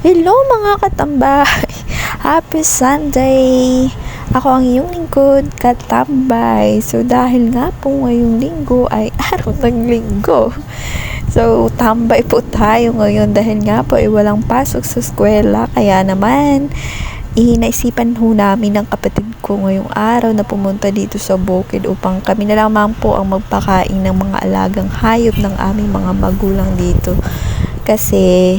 Hello mga katambay! Happy Sunday! Ako ang iyong lingkod, Katambay. So dahil nga po ngayong linggo ay araw ng linggo. So tambay po tayo ngayon dahil nga po ay walang pasok sa eskwela. Kaya naman, naisipan ho namin ng kapatid ko ngayong araw na pumunta dito sa bukid upang kami na lamang po ang magpakain ng mga alagang hayop ng aming mga magulang dito. Kasi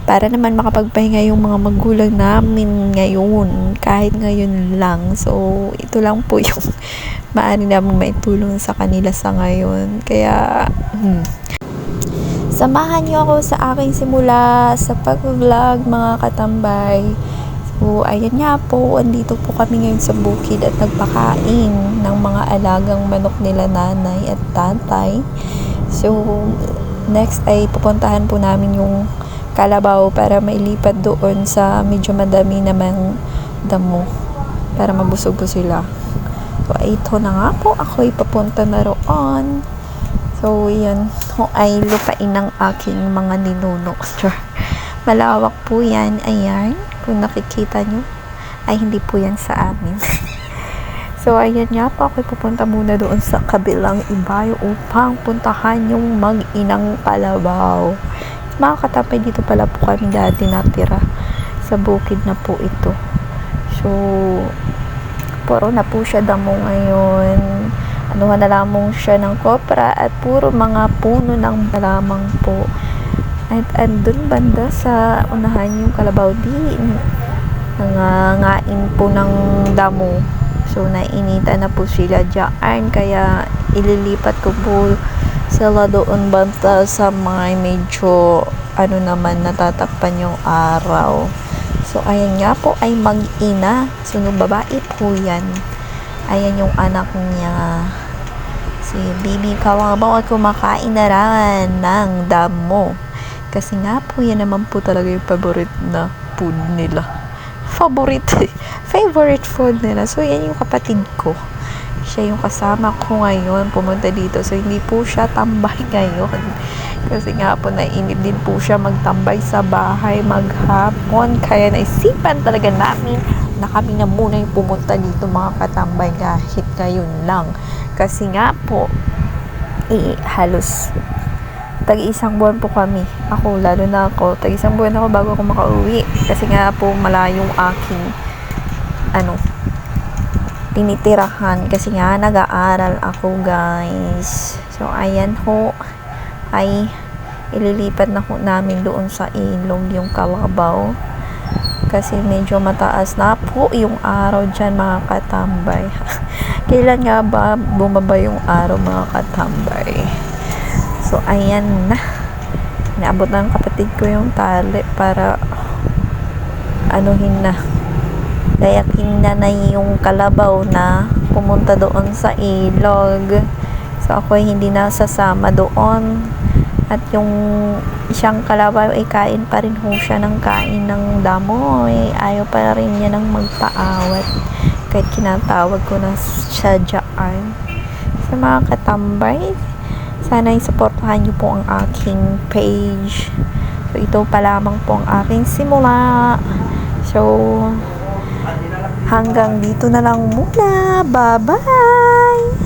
para naman makapagpahinga yung mga magulang namin ngayon, kahit ngayon lang. So, ito lang po yung maaari namin maitulong sa kanila sa ngayon. Kaya, samahan niyo ako sa aking simula sa pag-vlog mga katambay. So, ayan nga po, andito po kami ngayon sa bukid at nagpakain ng mga alagang manok nila nanay at tatay. So, next ay pupuntahan po namin yung Kalabaw para mailipat doon sa medyo madami namang damo para mabusog po sila. So, ito na nga po, ako papunta na roon. So, yan ay lupain ng aking mga ninuno. Malawak po yan, ayan, kung nakikita nyo ay hindi po yan sa amin. So, ayan nga po, ako pupunta muna doon sa kabilang ibayo upang puntahan yung mag-inang Kalabaw. Mga katambay, dito pala po kami dati natira sa bukid na po ito. So, puro na po siya damo ngayon. Anuhan na lamang siya ng kopra at puro mga puno ng lamang po. At andun banda sa unahan yung Kalabaw din. Nangangain po ng damo. So, nainitan na po sila dyan. Kaya, ililipat ko po sila doon banta sa mga medyo naman natatakpan yung araw. So ayan nga po ay mag-ina. So nung babae po yan, ayan yung anak niya, si Bibi Kalabaw, at kumakain na rin ng damo. Kasi nga po yan naman po talaga yung favorite na food nila. Favorite food nila. So yan yung kapatid ko. Siya yung kasama ko ngayon pumunta dito. So, hindi po siya tambay ngayon. Kasi nga po, nainip din po siya magtambay sa bahay maghapon. Kaya naisipan talaga namin na kami na muna yung pumunta dito mga katambay kahit ngayon lang. Kasi nga po, halos tag-isang buwan po kami. Ako, lalo na ako. Tag-isang buwan ako bago ako makauwi. Kasi nga po, malayong aking tinitirahan kasi nga nag-aaral ako, guys. So ayan ho, ay ililipat na ho namin doon sa ilog yung Kalabaw kasi medyo mataas na po yung araw dyan mga katambay. Kailan nga ba bumaba yung araw mga katambay? So ayan na, naabot ng kapatid ko yung tali para anuhin na, kayaking na yung Kalabaw na pumunta doon sa ilog. So ako ay hindi nasasama doon. At yung isang Kalabaw ay kain pa rin ho siya ng kain ng damo. Ayaw pa rin niya ng magpaawat kahit kinatawag ko na siya dyan. Sa mga katambay, sana supportahan niyo po ang aking page. So ito pa lamang po ang aking simula. So hanggang dito na lang muna. Bye-bye!